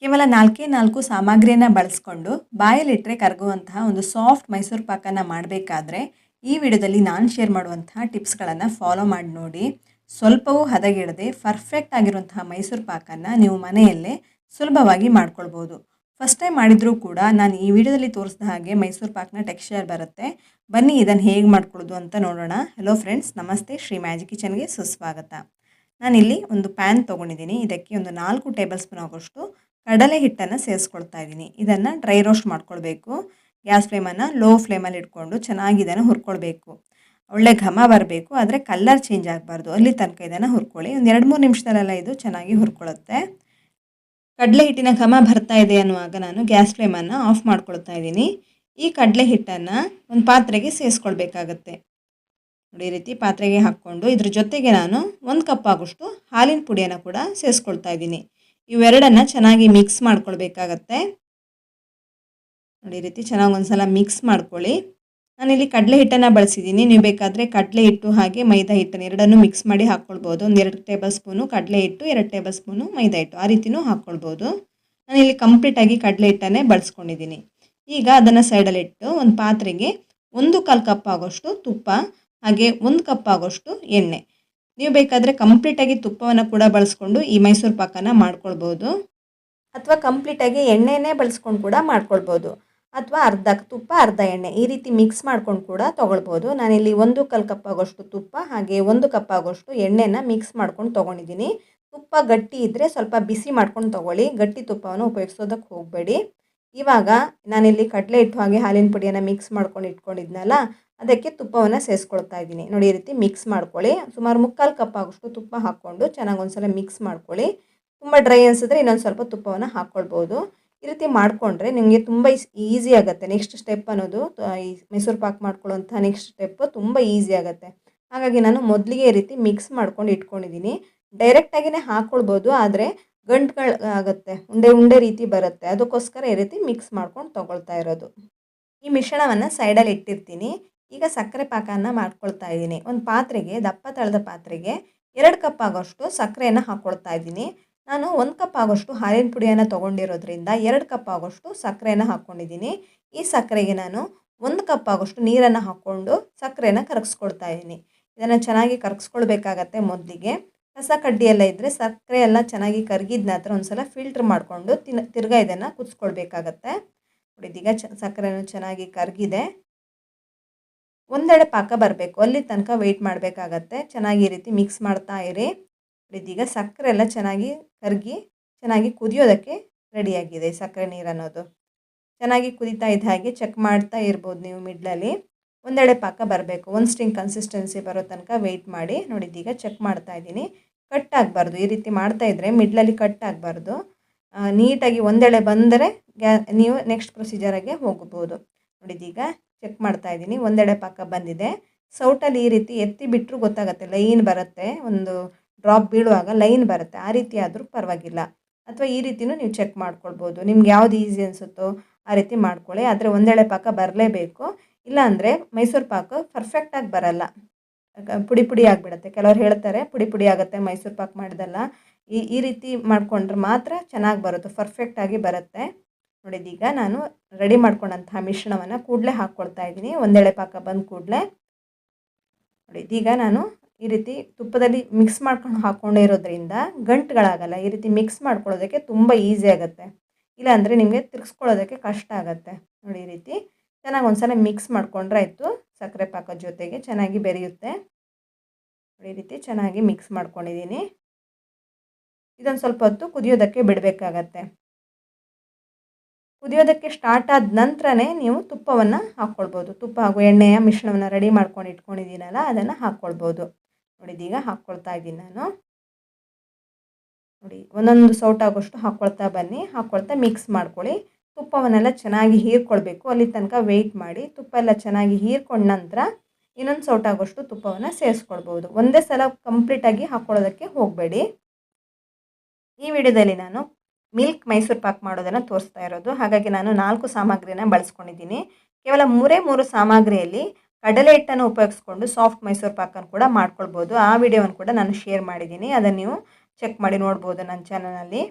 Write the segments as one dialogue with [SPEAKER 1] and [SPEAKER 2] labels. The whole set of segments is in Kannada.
[SPEAKER 1] ಕೇವಲ 4 ಸಾಮಗ್ರಿಯನ್ನು ಬಳಸ್ಕೊಂಡು ಬಾಯಲ್ಲಿಟ್ಟರೆ ಕರಗುವಂತಹ ಒಂದು ಸಾಫ್ಟ್ ಮೈಸೂರು ಪಾಕನ್ನು ಮಾಡಬೇಕಾದ್ರೆ ಈ ವಿಡಿಯೋದಲ್ಲಿ ನಾನು ಶೇರ್ ಮಾಡುವಂತಹ ಟಿಪ್ಸ್ಗಳನ್ನು ಫಾಲೋ ಮಾಡಿ ನೋಡಿ. ಸ್ವಲ್ಪವೂ ಹದಗೆಡದೆ ಪರ್ಫೆಕ್ಟ್ ಆಗಿರುವಂತಹ ಮೈಸೂರು ಪಾಕನ್ನು ನೀವು ಮನೆಯಲ್ಲೇ ಸುಲಭವಾಗಿ ಮಾಡ್ಕೊಳ್ಬೋದು. ಫಸ್ಟ್ ಟೈಮ್ ಮಾಡಿದರೂ ಕೂಡ ನಾನು ಈ ವಿಡಿಯೋದಲ್ಲಿ ತೋರಿಸಿದ ಹಾಗೆ ಮೈಸೂರು ಪಾಕನ ಟೆಕ್ಸ್ಚರ್ ಬರುತ್ತೆ. ಬನ್ನಿ ಇದನ್ನು ಹೇಗೆ ಮಾಡ್ಕೊಳ್ಳೋದು ಅಂತ ನೋಡೋಣ. ಹಲೋ ಫ್ರೆಂಡ್ಸ್, ನಮಸ್ತೆ. ಶ್ರೀ ಮ್ಯಾಜಿಕ್ ಕಿಚನ್ಗೆ ಸುಸ್ವಾಗತ. ನಾನಿಲ್ಲಿ ಒಂದು ಪ್ಯಾನ್ ತೊಗೊಂಡಿದ್ದೀನಿ. ಇದಕ್ಕೆ ಒಂದು 4 ಟೇಬಲ್ ಸ್ಪೂನ್ ಆಗೋಷ್ಟು ಕಡಲೆ ಹಿಟ್ಟನ್ನು ಸೇರಿಸ್ಕೊಳ್ತಾ ಇದ್ದೀನಿ. ಇದನ್ನು ಡ್ರೈ ರೋಸ್ಟ್ ಮಾಡ್ಕೊಳ್ಬೇಕು. ಗ್ಯಾಸ್ ಫ್ಲೇಮನ್ನು ಲೋ ಫ್ಲೇಮಲ್ಲಿ ಇಟ್ಕೊಂಡು ಚೆನ್ನಾಗಿ ಇದನ್ನು ಹುರ್ಕೊಳ್ಬೇಕು. ಒಳ್ಳೆ ಘಮ ಬರಬೇಕು, ಆದರೆ ಕಲರ್ ಚೇಂಜ್ ಆಗಬಾರ್ದು. ಅಲ್ಲಿ ತನಕ ಇದನ್ನು ಹುರ್ಕೊಳ್ಳಿ. ಒಂದು 2-3 ನಿಮಿಷದಲ್ಲೆಲ್ಲ ಇದು ಚೆನ್ನಾಗಿ ಹುರ್ಕೊಳ್ಳುತ್ತೆ. ಕಡಲೆ ಹಿಟ್ಟಿನ ಘಮ ಬರ್ತಾ ಇದೆ ಅನ್ನುವಾಗ ನಾನು ಗ್ಯಾಸ್ ಫ್ಲೇಮನ್ನು ಆಫ್ ಮಾಡ್ಕೊಳ್ತಾ ಇದ್ದೀನಿ. ಈ ಕಡಲೆ ಹಿಟ್ಟನ್ನು ಒಂದು ಪಾತ್ರೆಗೆ ಸೇರಿಸ್ಕೊಳ್ಬೇಕಾಗತ್ತೆ. ನೋಡಿ, ಈ ರೀತಿ ಪಾತ್ರೆಗೆ ಹಾಕ್ಕೊಂಡು ಇದ್ರ ಜೊತೆಗೆ ನಾನು 1 ಕಪ್ ಆಗೋಷ್ಟು ಹಾಲಿನ ಪುಡಿಯನ್ನು ಕೂಡ ಸೇರಿಸ್ಕೊಳ್ತಾ ಇದ್ದೀನಿ. ಇವೆರಡನ್ನು ಚೆನ್ನಾಗಿ ಮಿಕ್ಸ್ ಮಾಡ್ಕೊಳ್ಬೇಕಾಗತ್ತೆ. ನೋಡಿ, ಈ ರೀತಿ ಚೆನ್ನಾಗಿ ಒಂದ್ಸಲ ಮಿಕ್ಸ್ ಮಾಡ್ಕೊಳ್ಳಿ. ನಾನಿಲ್ಲಿ ಕಡಲೆ ಹಿಟ್ಟನ್ನು ಬಳಸಿದ್ದೀನಿ. ನೀವು ಬೇಕಾದರೆ ಕಡಲೆ ಹಿಟ್ಟು ಹಾಗೆ ಮೈದಾ ಹಿಟ್ಟನ್ನು ಎರಡನ್ನೂ ಮಿಕ್ಸ್ ಮಾಡಿ ಹಾಕ್ಕೊಳ್ಬೋದು. ಒಂದು 2 ಟೇಬಲ್ ಸ್ಪೂನು ಕಡಲೆ ಹಿಟ್ಟು, 2 ಟೇಬಲ್ ಸ್ಪೂನು ಮೈದಾ ಹಿಟ್ಟು, ಆ ರೀತಿಯೂ ಹಾಕ್ಕೊಳ್ಬೋದು. ನಾನಿಲ್ಲಿ ಕಂಪ್ಲೀಟಾಗಿ ಕಡಲೆ ಹಿಟ್ಟನ್ನೇ ಬಳಸ್ಕೊಂಡಿದ್ದೀನಿ. ಈಗ ಅದನ್ನು ಸೈಡಲ್ಲಿಟ್ಟು ಒಂದು ಪಾತ್ರೆಗೆ 1/4 ಕಪ್ ಆಗೋಷ್ಟು ತುಪ್ಪ ಹಾಗೆ 1 ಕಪ್ ಆಗೋಷ್ಟು ಎಣ್ಣೆ. ನೀವು ಬೇಕಾದರೆ ಕಂಪ್ಲೀಟಾಗಿ ತುಪ್ಪವನ್ನು ಕೂಡ ಬಳಸ್ಕೊಂಡು ಈ ಮೈಸೂರು ಪಾಕನ ಮಾಡ್ಕೊಳ್ಬೋದು, ಅಥವಾ ಕಂಪ್ಲೀಟಾಗಿ ಎಣ್ಣೆನೇ ಬಳಸ್ಕೊಂಡು ಕೂಡ ಮಾಡ್ಕೊಳ್ಬೋದು, ಅಥವಾ ಅರ್ಧ ತುಪ್ಪ ಅರ್ಧ ಎಣ್ಣೆ ಈ ರೀತಿ ಮಿಕ್ಸ್ ಮಾಡ್ಕೊಂಡು ಕೂಡ ತೊಗೊಳ್ಬೋದು. ನಾನಿಲ್ಲಿ 1/4 ಕಪ್ ಆಗೋಷ್ಟು ತುಪ್ಪ ಹಾಗೆ 1 ಕಪ್ ಆಗೋಷ್ಟು ಎಣ್ಣೆನ ಮಿಕ್ಸ್ ಮಾಡ್ಕೊಂಡು ತೊಗೊಂಡಿದ್ದೀನಿ. ತುಪ್ಪ ಗಟ್ಟಿ ಇದ್ದರೆ ಸ್ವಲ್ಪ ಬಿಸಿ ಮಾಡ್ಕೊಂಡು ತೊಗೊಳ್ಳಿ, ಗಟ್ಟಿ ತುಪ್ಪವನ್ನು ಉಪಯೋಗಿಸೋದಕ್ಕೆ ಹೋಗಬೇಡಿ. ಇವಾಗ ನಾನಿಲ್ಲಿ ಕಡಲೆ ಹಿಟ್ಟು ಹಾಗೆ ಹಾಲಿನ ಪುಡಿಯನ್ನು ಮಿಕ್ಸ್ ಮಾಡ್ಕೊಂಡು ಇಟ್ಕೊಂಡಿದ್ನಲ್ಲ, ಅದಕ್ಕೆ ತುಪ್ಪವನ್ನು ಸೇರಿಸ್ಕೊಳ್ತಾ ಇದ್ದೀನಿ. ನೋಡಿ, ಈ ರೀತಿ ಮಿಕ್ಸ್ ಮಾಡ್ಕೊಳ್ಳಿ. ಸುಮಾರು 3/4 ಕಪ್ ಆಗೋಷ್ಟು ತುಪ್ಪ ಹಾಕ್ಕೊಂಡು ಚೆನ್ನಾಗಿ ಒಂದ್ಸಲ ಮಿಕ್ಸ್ ಮಾಡ್ಕೊಳ್ಳಿ. ತುಂಬ ಡ್ರೈ ಅನಿಸಿದ್ರೆ ಇನ್ನೊಂದು ಸ್ವಲ್ಪ ತುಪ್ಪವನ್ನು ಹಾಕ್ಕೊಳ್ಬೋದು. ಈ ರೀತಿ ಮಾಡಿಕೊಂಡ್ರೆ ನಿಮಗೆ ತುಂಬ ಈಸಿ ಆಗುತ್ತೆ. ನೆಕ್ಸ್ಟ್ ಸ್ಟೆಪ್ ಅನ್ನೋದು ಈ ಮೈಸೂರು ಪಾಕ್ ಮಾಡ್ಕೊಳ್ಳೋಂಥ ನೆಕ್ಸ್ಟ್ ಸ್ಟೆಪ್ಪು ತುಂಬ ಈಸಿ ಆಗುತ್ತೆ. ಹಾಗಾಗಿ ನಾನು ಮೊದಲಿಗೆ ಈ ರೀತಿ ಮಿಕ್ಸ್ ಮಾಡ್ಕೊಂಡು ಇಟ್ಕೊಂಡಿದ್ದೀನಿ. ಡೈರೆಕ್ಟಾಗಿಯೇ ಹಾಕ್ಕೊಳ್ಬೋದು, ಆದರೆ ಗಂಟುಗಳು ಆಗುತ್ತೆ, ಉಂಡೆ ಉಂಡೆ ರೀತಿ ಬರುತ್ತೆ. ಅದಕ್ಕೋಸ್ಕರ ಈ ರೀತಿ ಮಿಕ್ಸ್ ಮಾಡ್ಕೊಂಡು ತೊಗೊಳ್ತಾ ಇರೋದು. ಈ ಮಿಶ್ರಣವನ್ನು ಸೈಡಲ್ಲಿ ಇಟ್ಟಿರ್ತೀನಿ. ಈಗ ಸಕ್ಕರೆ ಪಾಕವನ್ನು ಮಾಡ್ಕೊಳ್ತಾ ಇದ್ದೀನಿ. ಒಂದು ಪಾತ್ರೆಗೆ, ದಪ್ಪ ತಳದ ಪಾತ್ರೆಗೆ 2 ಕಪ್ ಆಗೋಷ್ಟು ಸಕ್ಕರೆಯನ್ನು ಹಾಕ್ಕೊಳ್ತಾ ಇದ್ದೀನಿ. ನಾನು 1 ಕಪ್ ಆಗೋಷ್ಟು ಹಾಲಿನ ಪುಡಿಯನ್ನು ತೊಗೊಂಡಿರೋದ್ರಿಂದ 2 ಕಪ್ ಆಗೋಷ್ಟು ಸಕ್ಕರೆಯನ್ನು ಹಾಕ್ಕೊಂಡಿದ್ದೀನಿ. ಈ ಸಕ್ಕರೆಗೆ ನಾನು 1 ಕಪ್ ಆಗೋಷ್ಟು ನೀರನ್ನು ಹಾಕ್ಕೊಂಡು ಸಕ್ಕರೆಯನ್ನು ಕರಗಿಸ್ಕೊಳ್ತಾ ಇದ್ದೀನಿ. ಇದನ್ನು ಚೆನ್ನಾಗಿ ಕರಗಿಸ್ಕೊಳ್ಬೇಕಾಗತ್ತೆ. ಮೊದಲಿಗೆ ಕಸ ಕಡ್ಡಿ ಎಲ್ಲ ಇದ್ದರೆ ಸಕ್ಕರೆ ಎಲ್ಲ ಚೆನ್ನಾಗಿ ಕರಗಿದ ನಂತರ ಒಂದು ಸಲ ಫಿಲ್ಟ್ರ್ ಮಾಡಿಕೊಂಡು ತಿರ್ಗಾ ಇದನ್ನು ಕುದಿಸ್ಕೊಳ್ಬೇಕಾಗತ್ತೆ. ನೋಡಿ, ಇದೀಗ ಸಕ್ಕರೆನೂ ಚೆನ್ನಾಗಿ ಕರಗಿದೆ. ಒಂದೆಡೆ ಪಾಕ ಬರಬೇಕು, ಅಲ್ಲಿ ತನಕ ವೆಯ್ಟ್ ಮಾಡಬೇಕಾಗತ್ತೆ. ಚೆನ್ನಾಗಿ ಈ ರೀತಿ ಮಿಕ್ಸ್ ಮಾಡ್ತಾ ಇರಿ. ಇದೀಗ ಸಕ್ಕರೆ ಎಲ್ಲ ಚೆನ್ನಾಗಿ ಕರಗಿ ಚೆನ್ನಾಗಿ ಕುದಿಯೋದಕ್ಕೆ ರೆಡಿಯಾಗಿದೆ. ಸಕ್ಕರೆ ನೀರು ಅನ್ನೋದು ಚೆನ್ನಾಗಿ ಕುದೀತಾ ಇದ್ದ ಹಾಗೆ ಚೆಕ್ ಮಾಡ್ತಾ ಇರ್ಬೋದು ನೀವು ಮಿಡ್ಲಲ್ಲಿ. ಒಂದೆಡೆ ಪಾಕ ಬರಬೇಕು, ಒಂದು ಸ್ಟ್ರಿಂಗ್ ಕನ್ಸಿಸ್ಟೆನ್ಸಿ ಬರೋ ತನಕ ವೆಯ್ಟ್ ಮಾಡಿ. ನೋಡಿ, ಇದೀಗ ಚೆಕ್ ಮಾಡ್ತಾ ಇದ್ದೀನಿ. ಕಟ್ ಆಗಬಾರ್ದು, ಈ ರೀತಿ ಮಾಡ್ತಾಯಿದ್ರೆ ಮಿಡ್ಲಲ್ಲಿ ಕಟ್ ಆಗಬಾರ್ದು. ನೀಟಾಗಿ ಒಂದೆಡೆ ಬಂದರೆ ನೀವು ನೆಕ್ಸ್ಟ್ ಪ್ರೊಸೀಜರಾಗೆ ಹೋಗ್ಬೋದು. ನೋಡಿ, ಇದೀಗ ಚೆಕ್ ಮಾಡ್ತಾ ಇದ್ದೀನಿ. ಒಂದೆಡೆ ಪಾಕ ಬಂದಿದೆ. ಸೌಟಲ್ಲಿ ಈ ರೀತಿ ಎತ್ತಿ ಬಿಟ್ಟರು ಗೊತ್ತಾಗುತ್ತೆ, ಲೈನ್ ಬರುತ್ತೆ. ಒಂದು ಡ್ರಾಪ್ ಬೀಳುವಾಗ ಲೈನ್ ಬರುತ್ತೆ. ಆ ರೀತಿ ಆದರೂ ಪರವಾಗಿಲ್ಲ, ಅಥವಾ ಈ ರೀತಿಯೂ ನೀವು ಚೆಕ್ ಮಾಡ್ಕೊಳ್ಬೋದು. ನಿಮ್ಗೆ ಯಾವ್ದು ಈಸಿ ಅನಿಸುತ್ತೋ ಆ ರೀತಿ ಮಾಡ್ಕೊಳ್ಳಿ. ಆದರೆ ಒಂದೆಳೆ ಪಾಕ ಬರಲೇಬೇಕು, ಇಲ್ಲಾಂದರೆ ಮೈಸೂರು ಪಾಕ ಪರ್ಫೆಕ್ಟಾಗಿ ಬರಲ್ಲ, ಪುಡಿ ಪುಡಿ ಆಗಿಬಿಡುತ್ತೆ. ಕೆಲವ್ರು ಹೇಳ್ತಾರೆ ಪುಡಿ ಪುಡಿ ಆಗುತ್ತೆ ಮೈಸೂರು ಪಾಕ್ ಮಾಡಿದಲ್ಲ. ಈ ರೀತಿ ಮಾಡಿಕೊಂಡ್ರೆ ಮಾತ್ರ ಚೆನ್ನಾಗಿ ಬರುತ್ತೆ, ಪರ್ಫೆಕ್ಟಾಗಿ ಬರುತ್ತೆ. ನೋಡಿ, ಇದೀಗ ನಾನು ರೆಡಿ ಮಾಡ್ಕೊಂಡಂತಹ ಮಿಶ್ರಣವನ್ನು ಕೂಡಲೇ ಹಾಕ್ಕೊಳ್ತಾ ಇದ್ದೀನಿ. ಒಂದೆಳೆ ಪಾಕ ಬಂದ ಕೂಡಲೇ ನೋಡಿ, ಇದೀಗ ನಾನು ಈ ರೀತಿ ತುಪ್ಪದಲ್ಲಿ ಮಿಕ್ಸ್ ಮಾಡ್ಕೊಂಡು ಹಾಕ್ಕೊಂಡೇ ಇರೋದ್ರಿಂದ ಗಂಟುಗಳಾಗಲ್ಲ. ಈ ರೀತಿ ಮಿಕ್ಸ್ ಮಾಡ್ಕೊಳ್ಳೋದಕ್ಕೆ ತುಂಬ ಈಸಿ ಆಗುತ್ತೆ, ಇಲ್ಲಾಂದರೆ ನಿಮಗೆ ತಿರ್ಗಿಸ್ಕೊಳ್ಳೋದಕ್ಕೆ ಕಷ್ಟ ಆಗುತ್ತೆ. ನೋಡಿ, ಈ ರೀತಿ ಚೆನ್ನಾಗಿ ಒಂದ್ಸಲ ಮಿಕ್ಸ್ ಮಾಡ್ಕೊಂಡ್ರೆ ಆಯಿತು. ಸಕ್ಕರೆ ಪಾಕದ ಜೊತೆಗೆ ಚೆನ್ನಾಗಿ ಬೆರೆಯುತ್ತೆ. ನೋಡಿ, ಈ ರೀತಿ ಚೆನ್ನಾಗಿ ಮಿಕ್ಸ್ ಮಾಡ್ಕೊಂಡಿದ್ದೀನಿ. ಇದೊಂದು ಸ್ವಲ್ಪ ಹೊತ್ತು ಕುದಿಯೋದಕ್ಕೆ ಬಿಡಬೇಕಾಗತ್ತೆ. ಕುದಿಯೋದಕ್ಕೆ ಸ್ಟಾರ್ಟ್ ಆದ ನಂತರನೇ ನೀವು ತುಪ್ಪವನ್ನು ಹಾಕ್ಕೊಳ್ಬೋದು. ತುಪ್ಪ ಹಾಗೂ ಎಣ್ಣೆಯ ಮಿಶ್ರಣವನ್ನು ರೆಡಿ ಮಾಡ್ಕೊಂಡು ಇಟ್ಕೊಂಡಿದ್ದೀನಲ್ಲ, ಅದನ್ನು ಹಾಕ್ಕೊಳ್ಬೋದು. ನೋಡಿ, ಇದೀಗ ಹಾಕ್ಕೊಳ್ತಾ ಇದ್ದೀನಿ ನಾನು. ನೋಡಿ, ಒಂದೊಂದು ಸೌಟ್ ಆಗೋಷ್ಟು ಹಾಕ್ಕೊಳ್ತಾ ಬನ್ನಿ. ಹಾಕ್ಕೊಳ್ತಾ ಮಿಕ್ಸ್ ಮಾಡ್ಕೊಳ್ಳಿ. ತುಪ್ಪವನ್ನೆಲ್ಲ ಚೆನ್ನಾಗಿ ಹೀರ್ಕೊಳ್ಬೇಕು, ಅಲ್ಲಿ ತನಕ ವೆಯ್ಟ್ ಮಾಡಿ. ತುಪ್ಪ ಎಲ್ಲ ಚೆನ್ನಾಗಿ ಹೀರ್ಕೊಂಡ ನಂತರ ಇನ್ನೊಂದು ಸೌಟ್ ಆಗೋಷ್ಟು ತುಪ್ಪವನ್ನು ಸೇರಿಸ್ಕೊಳ್ಬೋದು. ಒಂದೇ ಸಲ ಕಂಪ್ಲೀಟಾಗಿ ಹಾಕ್ಕೊಳ್ಳೋದಕ್ಕೆ ಹೋಗಬೇಡಿ. ಈ ವಿಡಿಯೋದಲ್ಲಿ ನಾನು ಮಿಲ್ಕ್ ಮೈಸೂರು ಪಾಕ್ ಮಾಡೋದನ್ನು ತೋರಿಸ್ತಾ ಇರೋದು. ಹಾಗಾಗಿ ನಾನು 4 ಸಾಮಗ್ರಿನ ಬಳಸ್ಕೊಂಡಿದ್ದೀನಿ. ಕೇವಲ 3 ಸಾಮಗ್ರಿಯಲ್ಲಿ ಕಡಲೆ ಹಿಟ್ಟನ್ನು ಉಪಯೋಗಿಸ್ಕೊಂಡು ಸಾಫ್ಟ್ ಮೈಸೂರು ಪಾಕನ್ನು ಕೂಡ ಮಾಡ್ಕೊಳ್ಬೋದು. ಆ ವಿಡಿಯೋವನ್ನು ಕೂಡ ನಾನು ಶೇರ್ ಮಾಡಿದ್ದೀನಿ, ಅದನ್ನು ನೀವು ಚೆಕ್ ಮಾಡಿ ನೋಡ್ಬೋದು ನನ್ನ ಚಾನಲಲ್ಲಿ.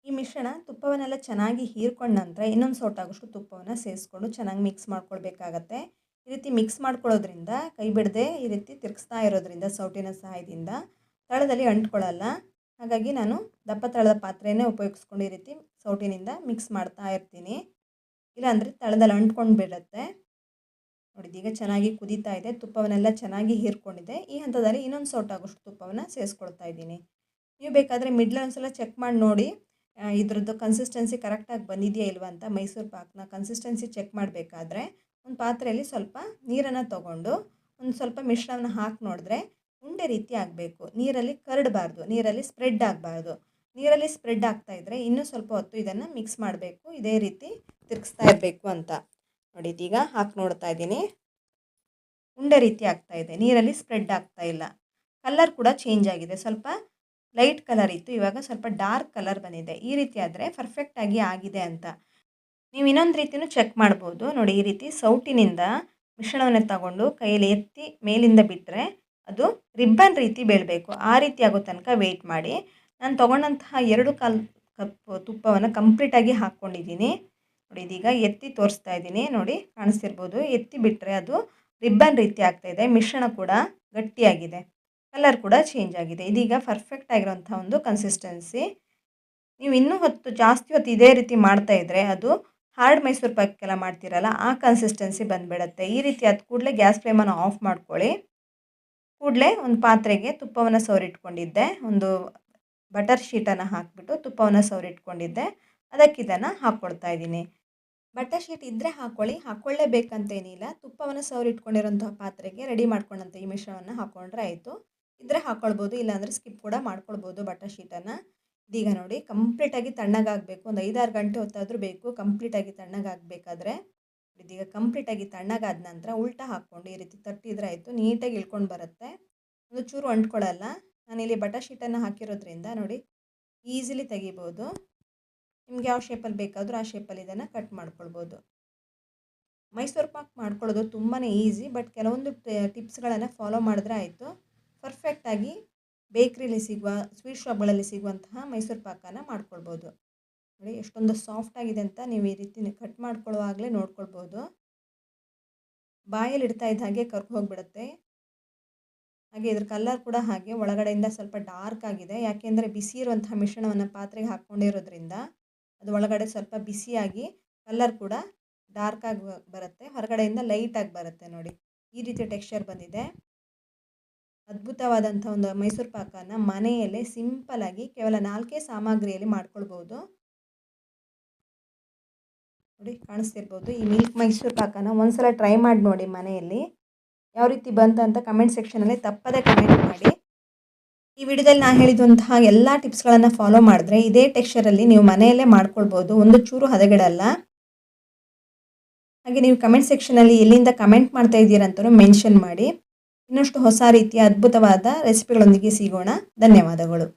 [SPEAKER 1] ಈ ಮಿಶ್ರಣ ತುಪ್ಪವನ್ನೆಲ್ಲ ಚೆನ್ನಾಗಿ ಹೀರ್ಕೊಂಡ ನಂತರ ಇನ್ನೊಂದು ಸೌಟಾಗುವಷ್ಟು ತುಪ್ಪವನ್ನು ಸೇರಿಸ್ಕೊಂಡು ಚೆನ್ನಾಗಿ ಮಿಕ್ಸ್ ಮಾಡ್ಕೊಳ್ಬೇಕಾಗತ್ತೆ. ಈ ರೀತಿ ಮಿಕ್ಸ್ ಮಾಡ್ಕೊಳ್ಳೋದ್ರಿಂದ ಕೈ ಬಿಡದೆ ಈ ರೀತಿ ತಿರುಗಿಸ್ತಾ ಇರೋದ್ರಿಂದ ಸೌಟಿನ ಸಹಾಯದಿಂದ ತಳದಲ್ಲಿ ಅಂಟ್ಕೊಳ್ಳಲ್ಲ. ಹಾಗಾಗಿ ನಾನು ದಪ್ಪ ತಳದ ಪಾತ್ರೆಯೇ ಉಪಯೋಗಿಸ್ಕೊಂಡು ಈ ರೀತಿ ಸೌಟಿನಿಂದ ಮಿಕ್ಸ್ ಮಾಡ್ತಾ ಇರ್ತೀನಿ. ಇಲ್ಲಾಂದರೆ ತಳದಲ್ಲಿ ಅಂಟ್ಕೊಂಡು ಬಿಡುತ್ತೆ. ನೋಡಿ ಈಗ ಚೆನ್ನಾಗಿ ಕುದೀತಾ ಇದೆ, ತುಪ್ಪವನ್ನೆಲ್ಲ ಚೆನ್ನಾಗಿ ಹೀರ್ಕೊಂಡಿದೆ. ಈ ಹಂತದಲ್ಲಿ ಇನ್ನೊಂದು ಸೌಟಾಗುವಷ್ಟು ತುಪ್ಪವನ್ನು ಸೇರಿಸ್ಕೊಳ್ತಾ ಇದ್ದೀನಿ. ನೀವು ಬೇಕಾದರೆ ಮಿಡ್ಲ್ ಒಂದ್ಸಲ ಚೆಕ್ ಮಾಡಿ ನೋಡಿ ಇದ್ರದ್ದು ಕನ್ಸಿಸ್ಟೆನ್ಸಿ ಕರೆಕ್ಟಾಗಿ ಬಂದಿದೆಯಾ ಇಲ್ವಾ ಅಂತ. ಮೈಸೂರು ಪಾಕ್ನ ಕನ್ಸಿಸ್ಟೆನ್ಸಿ ಚೆಕ್ ಮಾಡಬೇಕಾದ್ರೆ ಒಂದು ಪಾತ್ರೆಯಲ್ಲಿ ಸ್ವಲ್ಪ ನೀರನ್ನು ತಗೊಂಡು ಒಂದು ಸ್ವಲ್ಪ ಮಿಶ್ರಣವನ್ನು ಹಾಕಿ ನೋಡಿದ್ರೆ ಉಂಡೆ ರೀತಿ ಆಗಬೇಕು. ನೀರಲ್ಲಿ ಕರಡಬಾರ್ದು, ನೀರಲ್ಲಿ ಸ್ಪ್ರೆಡ್ ಆಗಬಾರ್ದು. ನೀರಲ್ಲಿ ಸ್ಪ್ರೆಡ್ ಆಗ್ತಾಯಿದ್ರೆ ಇನ್ನೂ ಸ್ವಲ್ಪ ಹೊತ್ತು ಇದನ್ನು ಮಿಕ್ಸ್ ಮಾಡಬೇಕು. ಇದೇ ರೀತಿ ತಿರುಗಿಸ್ತಾ ಇರಬೇಕು ಅಂತ. ನೋಡಿ ಇದೀಗ ಹಾಕಿ ನೋಡ್ತಾ ಇದ್ದೀನಿ, ಉಂಡೆ ರೀತಿ ಆಗ್ತಾಯಿದೆ, ನೀರಲ್ಲಿ ಸ್ಪ್ರೆಡ್ ಆಗ್ತಾ ಇಲ್ಲ. ಕಲರ್ ಕೂಡ ಚೇಂಜ್ ಆಗಿದೆ, ಸ್ವಲ್ಪ ಲೈಟ್ ಕಲರ್ ಇತ್ತು, ಇವಾಗ ಸ್ವಲ್ಪ ಡಾರ್ಕ್ ಕಲರ್ ಬಂದಿದೆ. ಈ ರೀತಿ ಆದರೆ ಪರ್ಫೆಕ್ಟಾಗಿ ಆಗಿದೆ ಅಂತ. ನೀವು ಇನ್ನೊಂದು ರೀತಿಯೂ ಚೆಕ್ ಮಾಡ್ಬೋದು. ನೋಡಿ ಈ ರೀತಿ ಸೌಟಿನಿಂದ ಮಿಶ್ರಣವನ್ನು ತಗೊಂಡು ಕೈಯಲ್ಲಿ ಎತ್ತಿ ಮೇಲಿಂದ ಬಿಟ್ಟರೆ ಅದು ರಿಬ್ಬನ್ ರೀತಿ ಬೀಳಬೇಕು. ಆ ರೀತಿ ಆಗೋ ತನಕ ವೆಯ್ಟ್ ಮಾಡಿ. ನಾನು ತೊಗೊಂಡಂತಹ 2 ಕಪ್ ತುಪ್ಪವನ್ನು ಕಂಪ್ಲೀಟಾಗಿ ಹಾಕ್ಕೊಂಡಿದ್ದೀನಿ. ನೋಡಿ ಇದೀಗ ಎತ್ತಿ ತೋರಿಸ್ತಾ ಇದ್ದೀನಿ, ನೋಡಿ ಕಾಣಿಸ್ತಿರ್ಬೋದು. ಎತ್ತಿ ಬಿಟ್ಟರೆ ಅದು ರಿಬ್ಬನ್ ರೀತಿ ಆಗ್ತಾಯಿದೆ. ಮಿಶ್ರಣ ಕೂಡ ಗಟ್ಟಿಯಾಗಿದೆ, ಕಲರ್ ಕೂಡ ಚೇಂಜ್ ಆಗಿದೆ. ಇದೀಗ ಪರ್ಫೆಕ್ಟ್ ಆಗಿರೋಂಥ ಒಂದು ಕನ್ಸಿಸ್ಟೆನ್ಸಿ. ನೀವು ಇನ್ನೂ ಜಾಸ್ತಿ ಹೊತ್ತು ಇದೇ ರೀತಿ ಮಾಡ್ತಾಯಿದ್ರೆ ಅದು ಹಾರ್ಡ್ ಮೈಸೂರು ಪಾಕೆಲ್ಲ ಮಾಡ್ತೀರಲ್ಲ ಆ ಕನ್ಸಿಸ್ಟೆನ್ಸಿ ಬಂದುಬಿಡುತ್ತೆ. ಈ ರೀತಿ ಆದ ಕೂಡಲೇ ಗ್ಯಾಸ್ ಫ್ಲೇಮನ್ನು ಆಫ್ ಮಾಡ್ಕೊಳ್ಳಿ. ಕೂಡಲೇ ಒಂದು ಪಾತ್ರೆಗೆ ತುಪ್ಪವನ್ನು ಸವರಿಟ್ಕೊಂಡಿದ್ದೆ, ಒಂದು ಬಟರ್ ಶೀಟನ್ನು ಹಾಕಿಬಿಟ್ಟು ತುಪ್ಪವನ್ನು ಸವರಿಟ್ಕೊಂಡಿದ್ದೆ, ಅದಕ್ಕೆ ಇದನ್ನು ಹಾಕ್ಕೊಳ್ತಾ ಇದ್ದೀನಿ. ಬಟರ್ ಶೀಟ್ ಇದ್ದರೆ ಹಾಕ್ಕೊಳ್ಳಿ, ಹಾಕ್ಕೊಳ್ಳೇಬೇಕಂತೇನಿಲ್ಲ. ತುಪ್ಪವನ್ನು ಸವರಿಟ್ಕೊಂಡಿರೋಂತಹ ಪಾತ್ರೆಗೆ ರೆಡಿ ಮಾಡ್ಕೊಂಡಂಥ ಈ ಮಿಶ್ರಣವನ್ನು ಹಾಕ್ಕೊಂಡ್ರೆ ಆಯಿತು. ಇದ್ದರೆ ಹಾಕ್ಕೊಳ್ಬೋದು, ಇಲ್ಲಾಂದರೆ ಸ್ಕಿಪ್ ಕೂಡ ಮಾಡ್ಕೊಳ್ಬೋದು ಬಟರ್ ಶೀಟನ್ನು. ಇದೀಗ ನೋಡಿ ಕಂಪ್ಲೀಟಾಗಿ ತಣ್ಣಗಾಗಬೇಕು, ಒಂದು 5-6 ಗಂಟೆ ಹೊತ್ತಾದರೂ ಬೇಕು ಕಂಪ್ಲೀಟಾಗಿ ತಣ್ಣಗಾಗಬೇಕಾದ್ರೆ. ಇದೀಗ ಕಂಪ್ಲೀಟಾಗಿ ತಣ್ಣಗಾದ ನಂತರ ಉಲ್ಟಾ ಹಾಕ್ಕೊಂಡು ಈ ರೀತಿ ತಟ್ಟಿದ್ರೆ ಆಯಿತು, ನೀಟಾಗಿ ಇಳ್ಕೊಂಡು ಬರುತ್ತೆ, ಒಂದು ಚೂರು ಅಂಟ್ಕೊಳ್ಳಲ್ಲ. ನಾನಿಲ್ಲಿ ಬಟರ್ ಶೀಟನ್ನು ಹಾಕಿರೋದ್ರಿಂದ ನೋಡಿ ಈಸಿಲಿ ತೆಗಿಬೋದು. ನಿಮ್ಗೆ ಯಾವ ಶೇಪಲ್ಲಿ ಬೇಕಾದರೂ ಆ ಶೇಪಲ್ಲಿ ಇದನ್ನು ಕಟ್ ಮಾಡ್ಕೊಳ್ಬೋದು. ಮೈಸೂರು ಪಾಕ್ ಮಾಡ್ಕೊಳ್ಳೋದು ತುಂಬಾ ಈಸಿ, ಬಟ್ ಕೆಲವೊಂದು ಟಿಪ್ಸ್ಗಳನ್ನು ಫಾಲೋ ಮಾಡಿದ್ರೆ ಆಯಿತು. ಪರ್ಫೆಕ್ಟಾಗಿ ಬೇಕ್ರಿಲಿ ಸಿಗುವ ಸ್ವೀಟ್ ಶಾಪ್ಗಳಲ್ಲಿ ಸಿಗುವಂತಹ ಮೈಸೂರು ಪಾಕನ್ನು ಮಾಡ್ಕೊಳ್ಬೋದು. ನೋಡಿ ಎಷ್ಟೊಂದು ಸಾಫ್ಟಾಗಿದೆ ಅಂತ ನೀವು ಈ ರೀತಿ ಕಟ್ ಮಾಡ್ಕೊಳ್ಳುವಾಗಲೇ ನೋಡ್ಕೊಳ್ಬೋದು. ಬಾಯಲ್ಲಿ ಇಡ್ತಾ ಇದ್ದ ಹಾಗೆ ಕರ್ಕೊ ಹೋಗಿಬಿಡುತ್ತೆ. ಹಾಗೆ ಇದ್ರ ಕಲರ್ ಕೂಡ ಹಾಗೆ ಒಳಗಡೆಯಿಂದ ಸ್ವಲ್ಪ ಡಾರ್ಕ್ ಆಗಿದೆ, ಯಾಕೆಂದರೆ ಬಿಸಿ ಇರುವಂತಹ ಮಿಶ್ರಣವನ್ನು ಪಾತ್ರೆಗೆ ಹಾಕ್ಕೊಂಡಿರೋದ್ರಿಂದ ಅದು ಒಳಗಡೆ ಸ್ವಲ್ಪ ಬಿಸಿಯಾಗಿ ಕಲರ್ ಕೂಡ ಡಾರ್ಕಾಗಿ ಬರುತ್ತೆ, ಹೊರಗಡೆಯಿಂದ ಲೈಟಾಗಿ ಬರುತ್ತೆ. ನೋಡಿ ಈ ರೀತಿ ಟೆಕ್ಸ್ಚರ್ ಬಂದಿದೆ. ಅದ್ಭುತವಾದಂಥ ಒಂದು ಮೈಸೂರು ಪಾಕನ್ನು ಮನೆಯಲ್ಲೇ ಸಿಂಪಲಾಗಿ ಕೇವಲ 4 ಸಾಮಗ್ರಿಯಲ್ಲಿ ಮಾಡ್ಕೊಳ್ಬೋದು. ನೋಡಿ ಕಾಣಿಸ್ತಿರ್ಬೋದು. ಈ ಮಿಲ್ಕ್ ಮೈಸೂರು ಪಾಕನ ಒಂದ್ಸಲ ಟ್ರೈ ಮಾಡಿ ನೋಡಿ ಮನೆಯಲ್ಲಿ, ಯಾವ ರೀತಿ ಬಂತು ಅಂತ ಕಮೆಂಟ್ ಸೆಕ್ಷನಲ್ಲಿ ತಪ್ಪದೇ ಕಮೆಂಟ್ ಮಾಡಿ. ಈ ವಿಡಿಯೋದಲ್ಲಿ ನಾನು ಹೇಳಿದಂತಹ ಎಲ್ಲ ಟಿಪ್ಸ್ಗಳನ್ನು ಫಾಲೋ ಮಾಡಿದ್ರೆ ಇದೇ ಟೆಕ್ಸ್ಚರಲ್ಲಿ ನೀವು ಮನೆಯಲ್ಲೇ ಮಾಡ್ಕೊಳ್ಬೋದು, ಒಂದು ಚೂರು ಹದಗೆಡಲ್ಲ. ಹಾಗೆ ನೀವು ಕಮೆಂಟ್ ಸೆಕ್ಷನಲ್ಲಿ ಎಲ್ಲಿಂದ ಕಮೆಂಟ್ ಮಾಡ್ತಾ ಇದ್ದೀರಂತಲೂ ಮೆನ್ಷನ್ ಮಾಡಿ. ಇನ್ನಷ್ಟು ಹೊಸ ರೀತಿಯ ಅದ್ಭುತವಾದ ರೆಸಿಪಿಗಳೊಂದಿಗೆ ಸಿಗೋಣ. ಧನ್ಯವಾದಗಳು.